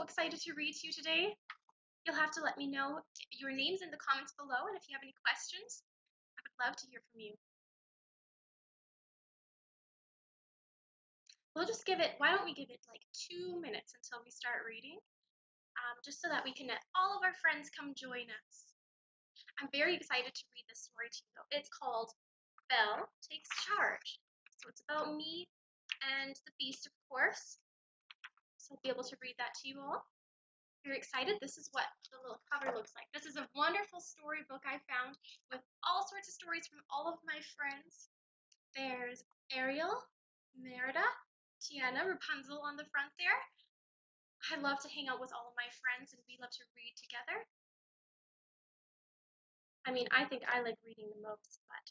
excited to read to you today. You'll have to let me know your names in the comments below, and if you have any questions, I would love to hear from you. Why don't we give it like 2 minutes until we start reading, just so that we can let all of our friends come join us. I'm very excited to read this story to you, though. It's called Belle Takes Charge. So it's about me and the beast, of course. So I'll be able to read that to you all. Very excited. This is what the little cover looks like. This is a wonderful storybook I found with all sorts of stories from all of my friends. There's Ariel, Merida, Tiana, Rapunzel on the front there. I love to hang out with all of my friends and we love to read together. I mean, I think I like reading the most, but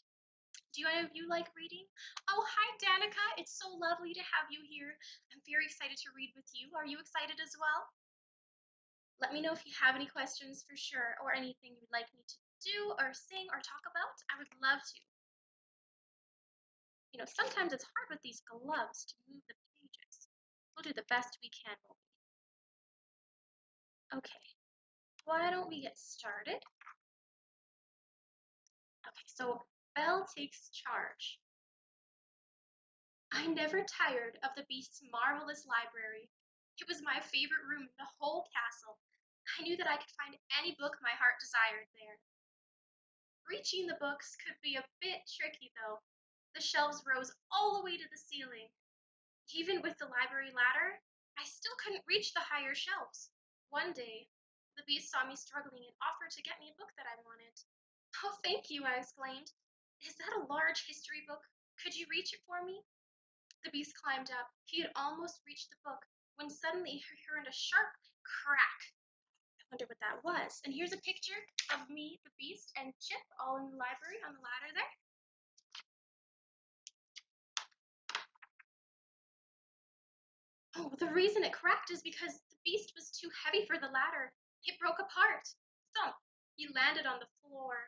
do any of you like reading? Oh, hi Danica. It's so lovely to have you here. I'm very excited to read with you. Are you excited as well? Let me know if you have any questions for sure, or anything you'd like me to do or sing or talk about. I would love to. You know, sometimes it's hard with these gloves to move the pages. We'll do the best we can, won't we? Okay, why don't we get started? Okay, so Belle takes charge. I never tired of the Beast's marvelous library. It was my favorite room in the whole castle. I knew that I could find any book my heart desired there. Reaching the books could be a bit tricky, though. The shelves rose all the way to the ceiling. Even with the library ladder, I still couldn't reach the higher shelves. One day, the Beast saw me struggling and offered to get me a book that I wanted. Oh, thank you, I exclaimed. Is that a large history book? Could you reach it for me? The Beast climbed up. He had almost reached the book when suddenly he heard a sharp crack. I wonder what that was. And here's a picture of me, the Beast, and Chip all in the library on the ladder there. Oh, the reason it cracked is because the Beast was too heavy for the ladder. It broke apart. Thump! He landed on the floor.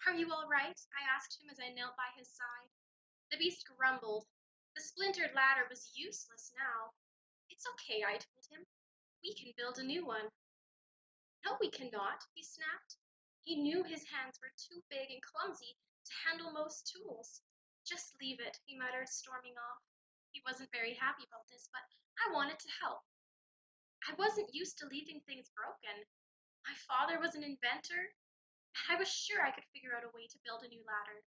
Are you all right? I asked him as I knelt by his side. The Beast grumbled. The splintered ladder was useless now. It's okay, I told him. We can build a new one. No, we cannot, he snapped. He knew his hands were too big and clumsy to handle most tools. Just leave it, he muttered, storming off. He wasn't very happy about this, but I wanted to help. I wasn't used to leaving things broken. My father was an inventor, and I was sure I could figure out a way to build a new ladder.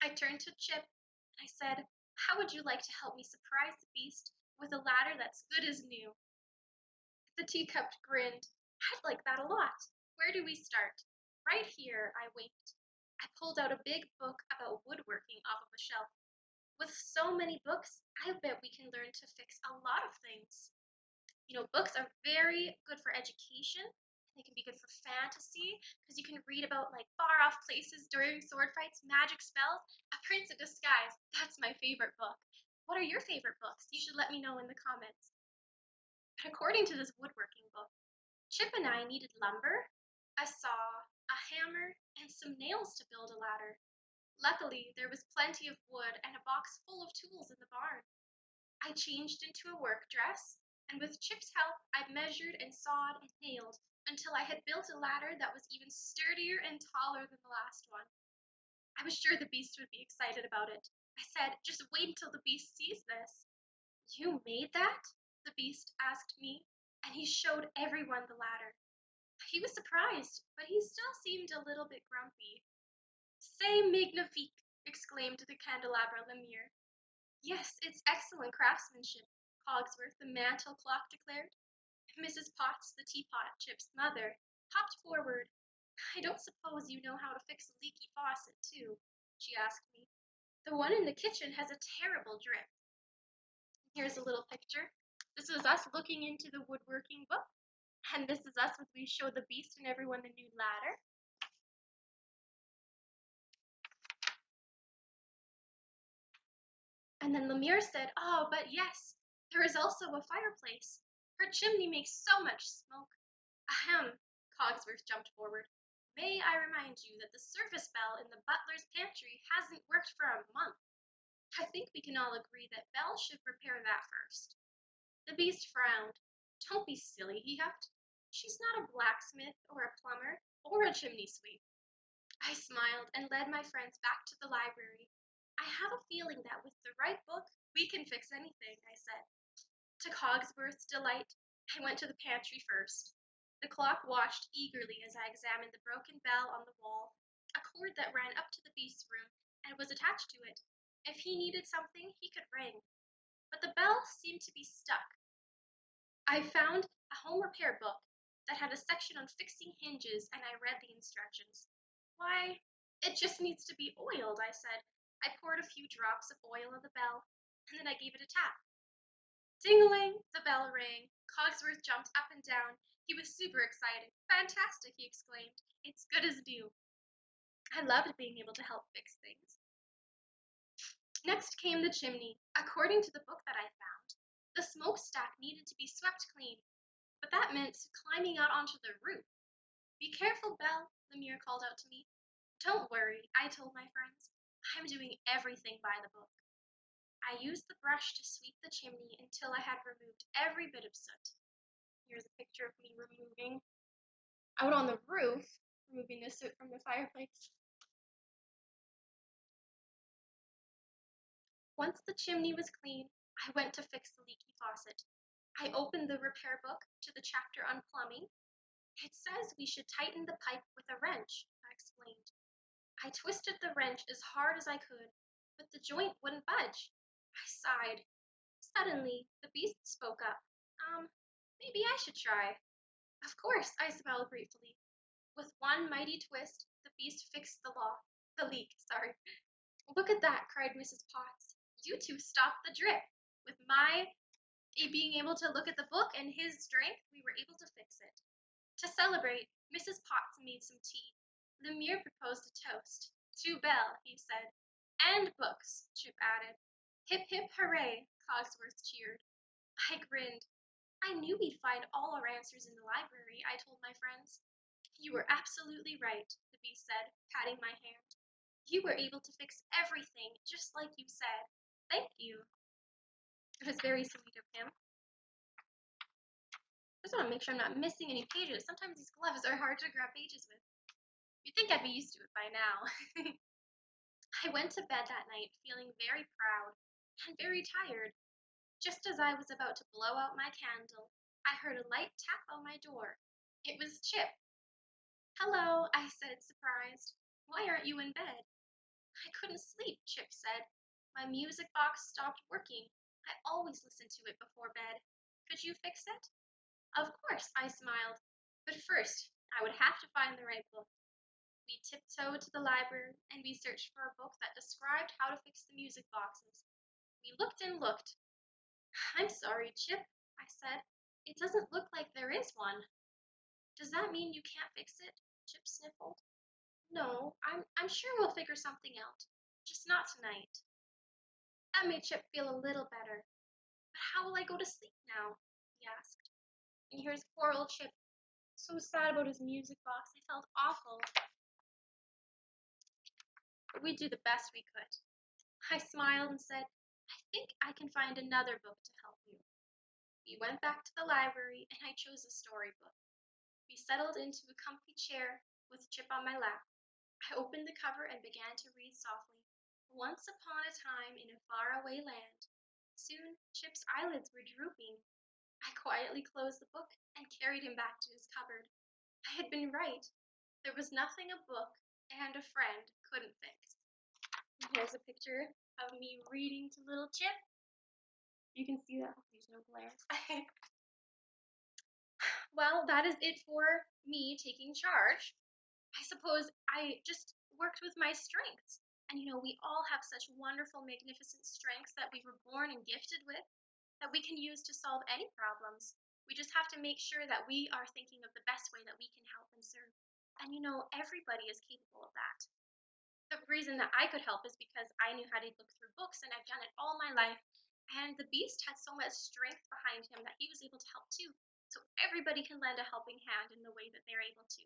I turned to Chip, and I said, how would you like to help me surprise the Beast with a ladder that's good as new? The teacup grinned. I'd like that a lot. Where do we start? Right here, I winked. I pulled out a big book about woodworking off of a shelf. With so many books, I bet we can learn to fix a lot of things. You know, books are very good for education. They can be good for fantasy because you can read about like far off places during sword fights, magic spells, a prince in disguise. That's my favorite book. What are your favorite books? You should let me know in the comments. But according to this woodworking book, Chip and I needed lumber, a saw, a hammer, and some nails to build a ladder. Luckily, there was plenty of wood and a box full of tools in the barn. I changed into a work dress, and with Chip's help, I measured and sawed and nailed until I had built a ladder that was even sturdier and taller than the last one. I was sure the Beast would be excited about it. I said, just wait until the Beast sees this. You made that? The Beast asked me, and he showed everyone the ladder. He was surprised, but he still seemed a little bit grumpy. C'est magnifique, exclaimed the candelabra Lemire. Yes, it's excellent craftsmanship, Cogsworth, the mantel clock, declared. Mrs. Potts, the teapot, Chip's mother, hopped forward. I don't suppose you know how to fix a leaky faucet, too, she asked me. The one in the kitchen has a terrible drip. Here's a little picture. This is us looking into the woodworking book, and this is us as we show the Beast and everyone the new ladder. And then Lemire said, oh, but yes, there is also a fireplace. Her chimney makes so much smoke. Ahem, Cogsworth jumped forward. May I remind you that the surface bell in the butler's pantry hasn't worked for a month. I think we can all agree that Belle should repair that first. The Beast frowned. Don't be silly, he huffed. She's not a blacksmith or a plumber or a chimney sweep. I smiled and led my friends back to the library. I have a feeling that with the right book, we can fix anything, I said. To Cogsworth's delight, I went to the pantry first. The clock watched eagerly as I examined the broken bell on the wall, a cord that ran up to the beast's room and was attached to it. If he needed something, he could ring. But the bell seemed to be stuck. I found a home repair book that had a section on fixing hinges, and I read the instructions. Why, it just needs to be oiled, I said. I poured a few drops of oil on the bell, and then I gave it a tap. Ding-a-ling! The bell rang. Cogsworth jumped up and down. He was super excited. Fantastic, he exclaimed. It's good as new. I loved being able to help fix things. Next came the chimney. According to the book that I found, the smokestack needed to be swept clean, but that meant climbing out onto the roof. Be careful, Belle, Lemire called out to me. Don't worry, I told my friends. I'm doing everything by the book. I used the brush to sweep the chimney until I had removed every bit of soot. Here's a picture of me removing out on the roof, removing the soot from the fireplace. Once the chimney was clean, I went to fix the leaky faucet. I opened the repair book to the chapter on plumbing. It says we should tighten the pipe with a wrench, I explained. I twisted the wrench as hard as I could, but the joint wouldn't budge. I sighed. Suddenly, the beast spoke up. Maybe I should try. Of course, I smiled gratefully. With one mighty twist, the beast fixed the leak, sorry. Look at that, cried Mrs. Potts. You two stopped the drip. With my being able to look at the book and his strength, we were able to fix it. To celebrate, Mrs. Potts made some tea. Lemire proposed a toast. To Belle, he said. And books, Chip added. Hip hip hooray, Cogsworth cheered. I grinned. I knew we'd find all our answers in the library, I told my friends. You were absolutely right, the beast said, patting my hand. You were able to fix everything, just like you said. Thank you. It was very sweet of him. I just want to make sure I'm not missing any pages. Sometimes these gloves are hard to grab pages with. You'd think I'd be used to it by now. I went to bed that night feeling very proud and very tired. Just as I was about to blow out my candle, I heard a light tap on my door. It was Chip. Hello, I said, surprised. Why aren't you in bed? I couldn't sleep, Chip said. My music box stopped working. I always listen to it before bed. Could you fix it? Of course, I smiled. But first, I would have to find the right book. We tiptoed to the library and we searched for a book that described how to fix the music boxes. We looked and looked. I'm sorry, Chip, I said. It doesn't look like there is one. Does that mean you can't fix it? Chip sniffled. No, I'm sure we'll figure something out. Just not tonight. That made Chip feel a little better. But how will I go to sleep now? He asked. And here's poor old Chip, so sad about his music box. I felt awful. But we did the best we could. I smiled and said, I think I can find another book to help you. We went back to the library and I chose a storybook. We settled into a comfy chair with Chip on my lap. I opened the cover and began to read softly. Once upon a time in a faraway land. Soon Chip's eyelids were drooping. I quietly closed the book and carried him back to his cupboard. I had been right. There was nothing a book and a friend couldn't fix. And here's a picture of me reading to little Chip. You can see that. There's no glare. Well, that is it for me taking charge. I suppose I just worked with my strengths. And we all have such wonderful, magnificent strengths that we were born and gifted with that we can use to solve any problems. We just have to make sure that we are thinking of the best way that we can help and serve. And everybody is capable of that. The reason that I could help is because I knew how to look through books and I've done it all my life. And the beast had so much strength behind him that he was able to help too. So everybody can lend a helping hand in the way that they're able to.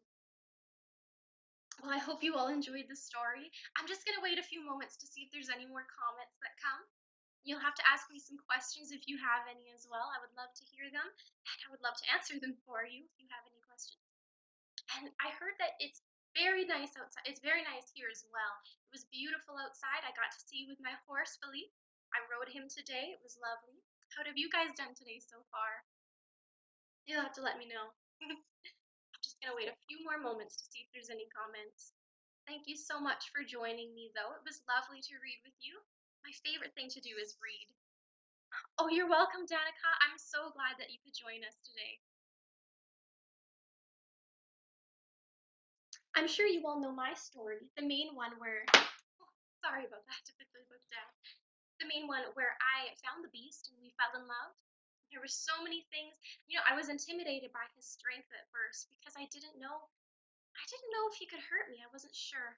Well, I hope you all enjoyed the story. I'm just going to wait a few moments to see if there's any more comments that come. You'll have to ask me some questions if you have any as well. I would love to hear them, and I would love to answer them for you if you have any questions. And I heard that it's very nice outside. It's very nice here as well. It was beautiful outside. I got to see with my horse, Philippe. I rode him today. It was lovely. How have you guys done today so far? You'll have to let me know. I'm just going to wait a few more moments to see if there's any comments. Thank you so much for joining me, though. It was lovely to read with you. My favorite thing to do is read. Oh, you're welcome, Danica. I'm so glad that you could join us today. I'm sure you all know my story, the main one where, oh, sorry about that, to put the book down. The main one where I found the beast and we fell in love. There were so many things. I was intimidated by his strength at first because I didn't know if he could hurt me. I wasn't sure.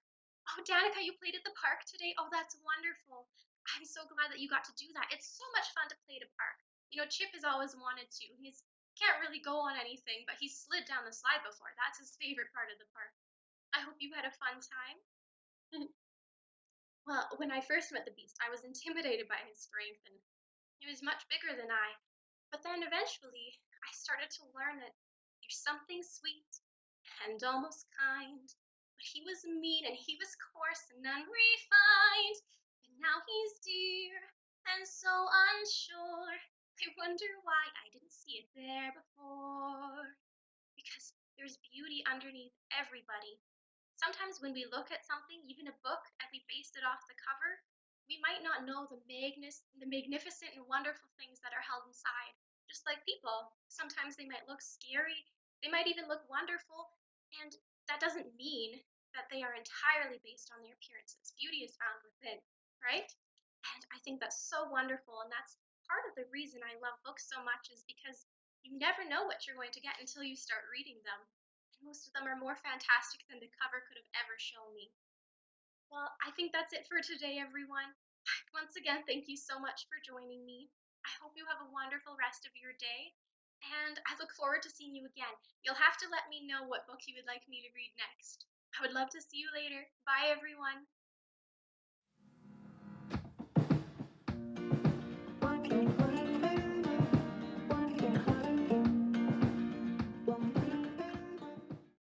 Oh, Danica, you played at the park today? Oh, that's wonderful. I'm so glad that you got to do that. It's so much fun to play at a park. Chip has always wanted to. He's can't really go on anything, but he's slid down the slide before. That's his favorite part of the park. I hope you had a fun time. Well, when I first met the beast, I was intimidated by his strength, and he was much bigger than I. But then eventually, I started to learn that there's something sweet and almost kind. But he was mean and he was coarse and unrefined. And now he's dear and so unsure. I wonder why I didn't see it there before. Because there's beauty underneath everybody. Sometimes when we look at something, even a book, and we base it off the cover, we might not know the magnificent and wonderful things that are held inside. Just like people, sometimes they might look scary, they might even look wonderful, and that doesn't mean that they are entirely based on their appearances. Beauty is found within, right? And I think that's so wonderful, and that's part of the reason I love books so much is because you never know what you're going to get until you start reading them. And most of them are more fantastic than the cover could have ever shown me. Well, I think that's it for today, everyone. Once again, thank you so much for joining me. I hope you have a wonderful rest of your day, and I look forward to seeing you again. You'll have to let me know what book you would like me to read next. I would love to see you later. Bye, everyone.